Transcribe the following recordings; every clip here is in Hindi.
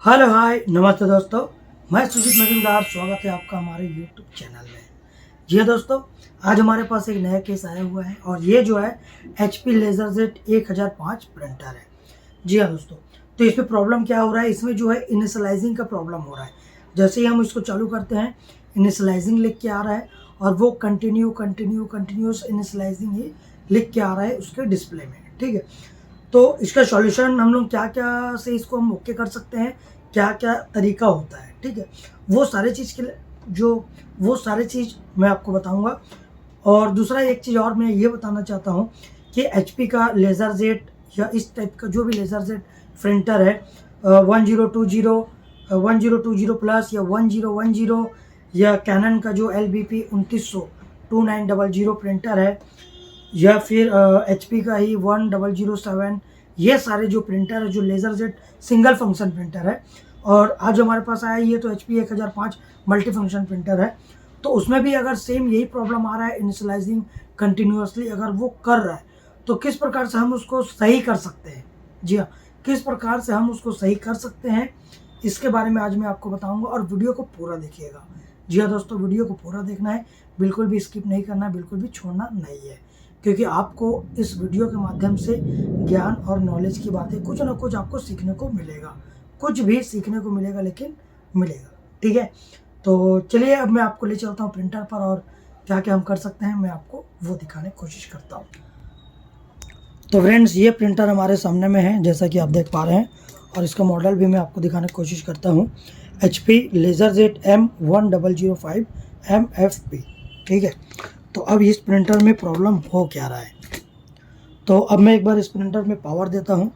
हेलो हाय नमस्ते दोस्तों। मैं सुजीत मजूमदार, स्वागत है आपका हमारे यूट्यूब चैनल में। जी हाँ दोस्तों, आज हमारे पास एक नया केस आया हुआ है और ये जो है HP LaserJet 1005 प्रिंटर है। जी हाँ दोस्तों, तो इसमें प्रॉब्लम क्या हो रहा है, इसमें जो है इनिशियलाइजिंग का प्रॉब्लम हो रहा है। जैसे ही हम इसको चालू करते हैं इनिशियलाइजिंग लिख के आ रहा है और वो कंटिन्यूस इनिशियलाइजिंग ही लिख के आ रहा है उसके डिस्प्ले में। ठीक है, तो इसका सॉल्यूशन हम लोग क्या-क्या से इसको हम ओके कर सकते हैं, क्या-क्या तरीका होता है, ठीक है? वो सारे चीज़ के लिए वो सारी चीज़ मैं आपको बताऊँगा। और दूसरा एक चीज़ और मैं ये बताना चाहता हूँ कि एचपी का LaserJet या इस टाइप का जो भी LaserJet प्रिंटर है 1020 प्लस या 1010 या कैनन का जो LBP 2900 2900 प्रिंटर है या फिर एचपी का ही 1007, ये सारे जो प्रिंटर है जो LaserJet सिंगल फंक्शन प्रिंटर है। और आज हमारे पास आया ये तो HP 1005 मल्टी फंक्शन प्रिंटर है। तो उसमें भी अगर सेम यही प्रॉब्लम आ रहा है, इनिशियलाइजिंग कंटिन्यूअसली अगर वो कर रहा है, तो किस प्रकार से हम उसको सही कर सकते हैं। जी हाँ, किस प्रकार से हम उसको सही कर सकते हैं, इसके बारे में आज मैं आपको बताऊंगा और वीडियो को पूरा देखिएगा। जी हाँ दोस्तों, वीडियो को पूरा देखना है, बिल्कुल भी स्किप नहीं करना है, बिल्कुल भी छोड़ना नहीं है, क्योंकि आपको इस वीडियो के माध्यम से ज्ञान और नॉलेज की बातें कुछ ना कुछ आपको सीखने को मिलेगा, कुछ भी सीखने को मिलेगा, लेकिन मिलेगा। ठीक है, तो चलिए अब मैं आपको ले चलता हूँ प्रिंटर पर और क्या क्या हम कर सकते हैं मैं आपको वो दिखाने की कोशिश करता हूँ। तो फ्रेंड्स, ये प्रिंटर हमारे सामने में है जैसा कि आप देख पा रहे हैं, और इसका मॉडल भी मैं आपको दिखाने की कोशिश करता हूँ, HP LaserJet M1005 MFP। ठीक है, तो अब इस प्रिंटर में प्रॉब्लम हो क्या रहा है, तो अब मैं एक बार इस प्रिंटर में पावर देता हूँ।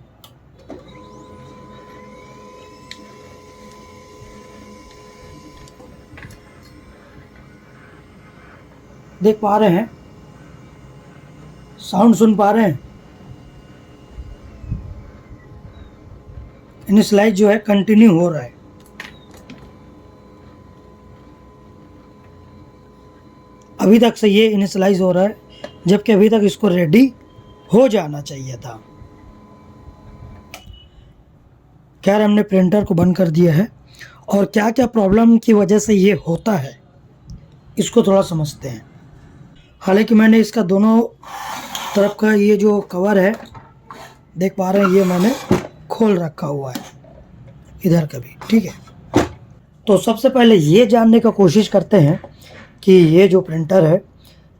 देख पा रहे हैं, साउंड सुन पा रहे हैं, इनिशियलाइज जो है कंटिन्यू हो रहा है। अभी तक से ये इनिशियलाइज हो रहा है, जबकि अभी तक इसको रेडी हो जाना चाहिए था। खैर, हमने प्रिंटर को बंद कर दिया है और क्या क्या प्रॉब्लम की वजह से ये होता है इसको थोड़ा समझते हैं। हालांकि मैंने इसका दोनों तरफ का ये जो कवर है देख पा रहे हैं, ये मैंने खोल रखा हुआ है इधर का भी। ठीक है, तो सबसे पहले ये जानने का कोशिश करते हैं कि ये जो प्रिंटर है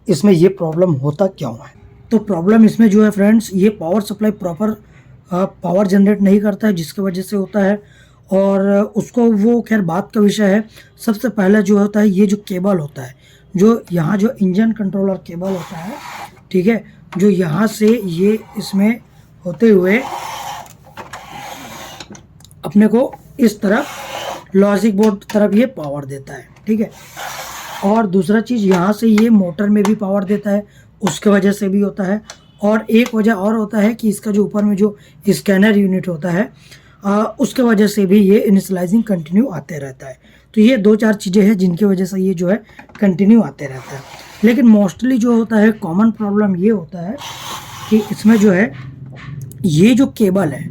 इसमें ये प्रॉब्लम होता क्यों है। तो प्रॉब्लम इसमें जो है फ्रेंड्स, ये power supply proper power generate नहीं करता है, जिसकी वजह से होता है। और उसको वो खैर बात का विषय है। सबसे पहले जो होता है ये जो केबल होता है, जो यहाँ जो इंजन कंट्रोलर केबल होता है, ठीक है, जो यहाँ से ये इसमें होते हुए अपने को इस तरफ लॉजिक बोर्ड तरफ ये पावर देता है। ठीक है, और दूसरा चीज़ यहाँ से ये मोटर में भी पावर देता है, उसके वजह से भी होता है। और एक वजह और होता है कि इसका जो ऊपर में जो स्कैनर यूनिट होता है उसके वजह से भी ये इनिशियलाइजिंग कंटिन्यू आते रहता है। तो ये दो चार चीज़ें हैं जिनकी वजह से ये जो है कंटिन्यू आते रहता है। लेकिन मोस्टली जो होता है कॉमन प्रॉब्लम ये होता है कि इसमें जो है ये जो केबल है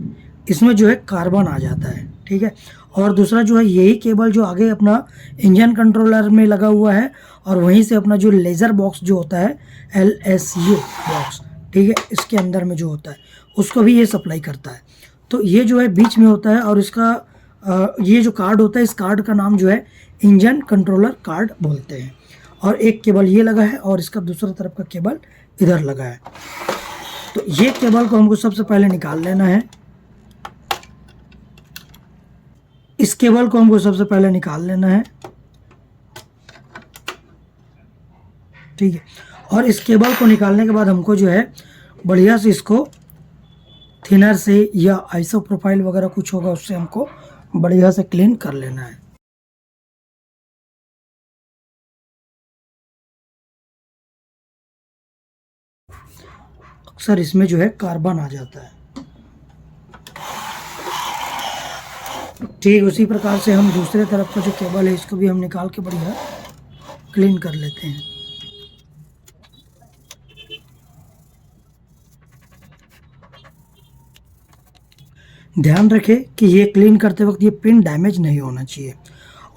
इसमें जो है कार्बन आ जाता है। ठीक है, और दूसरा जो है यही केबल जो आगे अपना इंजन कंट्रोलर में लगा हुआ है और वहीं से अपना जो लेज़र बॉक्स जो होता है LSU बॉक्स, ठीक है, इसके अंदर में जो होता है उसको भी ये सप्लाई करता है। तो ये जो है बीच में होता है और इसका ये जो कार्ड होता है इस कार्ड का नाम जो है इंजन कंट्रोलर कार्ड बोलते हैं। और एक केबल ये लगा है और इसका दूसरा तरफ का केबल इधर लगा है। तो ये केबल को हमको सबसे पहले निकाल लेना है। इस केबल को हमको सबसे पहले निकाल लेना है। ठीक है, और इस केबल को निकालने के बाद हमको जो है बढ़िया से इसको थिनर से या आइसो प्रोफाइल वगैरह कुछ होगा उससे हमको बढ़िया से क्लीन कर लेना है। अक्सर इसमें जो है कार्बन आ जाता है। ठीक उसी प्रकार से हम दूसरे तरफ का जो केबल है इसको भी हम निकाल के बढ़िया क्लीन कर लेते हैं। ध्यान रखें कि ये क्लीन करते वक्त ये पिन डैमेज नहीं होना चाहिए।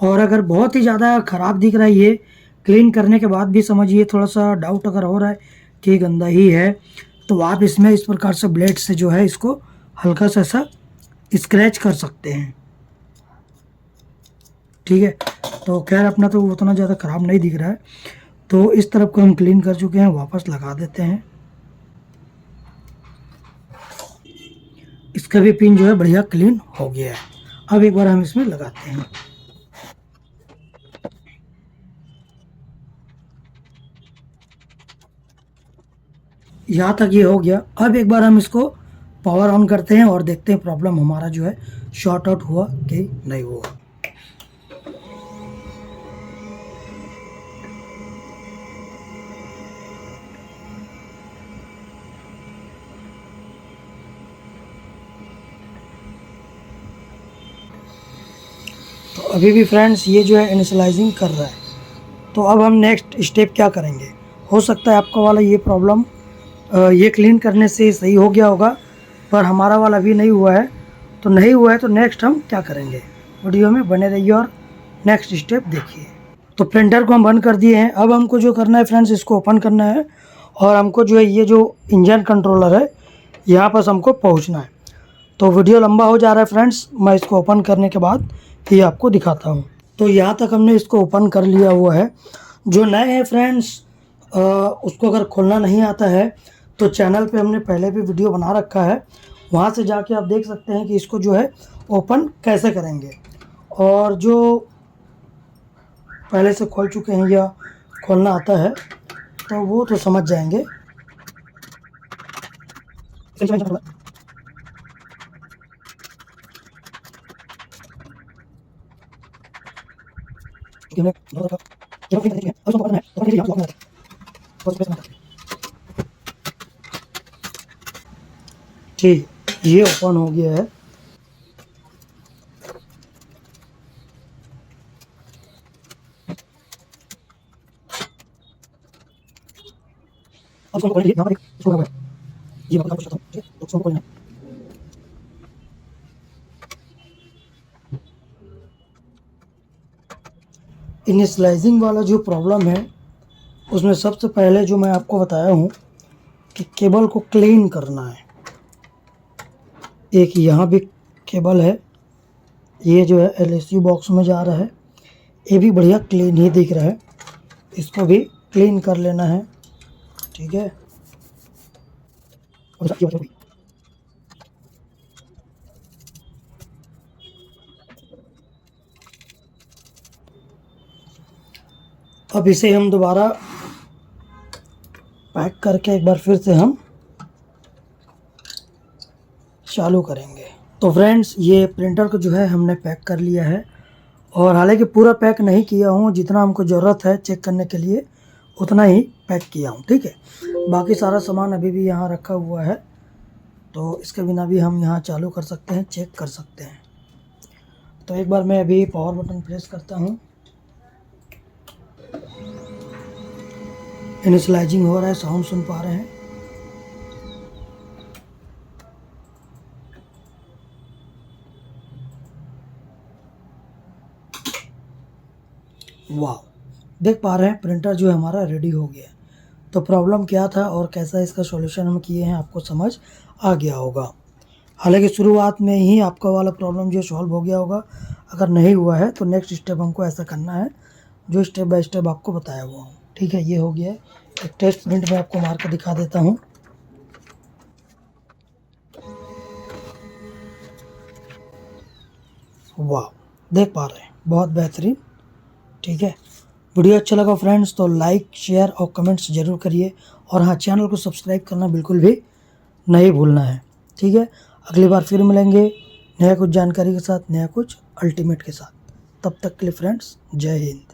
और अगर बहुत ही ज़्यादा ख़राब दिख रहा है ये क्लीन करने के बाद भी समझिए थोड़ा सा डाउट अगर हो रहा है कि गंदा ही है, तो आप इसमें इस प्रकार से ब्लेड से जो है इसको हल्का सा ऐसा स्क्रैच कर सकते हैं। ठीक है, तो खैर अपना तो उतना ज़्यादा ख़राब नहीं दिख रहा है। तो इस तरफ को हम क्लीन कर चुके हैं, वापस लगा देते हैं। इसका भी पिन जो है बढ़िया क्लीन हो गया है। अब एक बार हम इसमें लगाते हैं। यहाँ तक ये हो गया। अब एक बार हम इसको पावर ऑन करते हैं और देखते हैं प्रॉब्लम हमारा जो है शॉर्ट आउट हुआ कि नहीं हुआ। तो अभी भी फ्रेंड्स ये जो है इनिशियलाइजिंग कर रहा है। तो अब हम नेक्स्ट स्टेप क्या करेंगे। हो सकता है आपका वाला ये प्रॉब्लम ये क्लीन करने से सही हो गया होगा, पर हमारा वाला अभी नहीं हुआ है। तो नहीं हुआ है तो नेक्स्ट हम क्या करेंगे, वीडियो में बने रहिए और नेक्स्ट स्टेप देखिए। तो प्रिंटर को हम बंद कर दिए हैं। अब हमको जो करना है फ्रेंड्स, इसको ओपन करना है और हमको जो है ये जो इंजन कंट्रोलर है यहाँ पर हमको पहुँचना है। तो वीडियो लंबा हो जा रहा है फ्रेंड्स, मैं इसको ओपन करने के बाद ही आपको दिखाता हूँ। तो यहाँ तक हमने इसको ओपन कर लिया हुआ है। जो नए हैं फ्रेंड्स उसको अगर खोलना नहीं आता है तो चैनल पे हमने पहले भी वीडियो बना रखा है, वहाँ से जाके आप देख सकते हैं कि इसको जो है ओपन कैसे करेंगे। और जो पहले से खोल चुके हैं या खोलना आता है तो वो तो समझ जाएंगे। ठीक, ये ओपन हो गया है। अब इसको खोलेंगे, यहाँ पर इसको लगा हुआ है, ये मैं आपको दिखाता हूँ, ठीक है? तो इसको खोलना है। इनिशियलाइजिंग वाला जो प्रॉब्लम है उसमें सबसे पहले जो मैं आपको बताया हूँ कि केबल को क्लीन करना है। एक यहाँ भी केबल है, ये जो है एलएसयू बॉक्स में जा रहा है, ये भी बढ़िया क्लीन ही दिख रहा है, इसको भी क्लीन कर लेना है। ठीक है, अब इसे हम दोबारा पैक करके एक बार फिर से हम चालू करेंगे। तो फ्रेंड्स ये प्रिंटर को जो है हमने पैक कर लिया है, और हालांकि पूरा पैक नहीं किया हूँ, जितना हमको ज़रूरत है चेक करने के लिए उतना ही पैक किया हूँ। ठीक है, बाकी सारा सामान अभी भी यहाँ रखा हुआ है, तो इसके बिना भी हम यहाँ चालू कर सकते हैं, चेक कर सकते हैं। तो एक बार मैं अभी पावर बटन प्रेस करता हूँ, इनिशियलाइजिंग हो रहा है, साउंड सुन पा रहे हैं। वाह, देख पा रहे हैं प्रिंटर जो है हमारा रेडी हो गया है। तो प्रॉब्लम क्या था और कैसा इसका सॉल्यूशन हम किए हैं आपको समझ आ गया होगा। हालांकि शुरुआत में ही आपका वाला प्रॉब्लम जो सॉल्व हो गया होगा। अगर नहीं हुआ है तो नेक्स्ट स्टेप हमको ऐसा करना है जो स्टेप बाय स्टेप आपको बताया हुआ हूँ। ठीक है, ये हो गया है। एक टेस्ट प्रिंट में आपको मार कर दिखा देता हूँ। वाह, देख पा रहे हैं, बहुत बेहतरीन। ठीक है, वीडियो अच्छा लगा फ्रेंड्स तो लाइक शेयर और कमेंट्स ज़रूर करिए, और हाँ, चैनल को सब्सक्राइब करना बिल्कुल भी नहीं भूलना है। ठीक है, अगली बार फिर मिलेंगे नया कुछ जानकारी के साथ, नया कुछ अल्टीमेट के साथ। तब तक के लिए फ्रेंड्स, जय हिंद।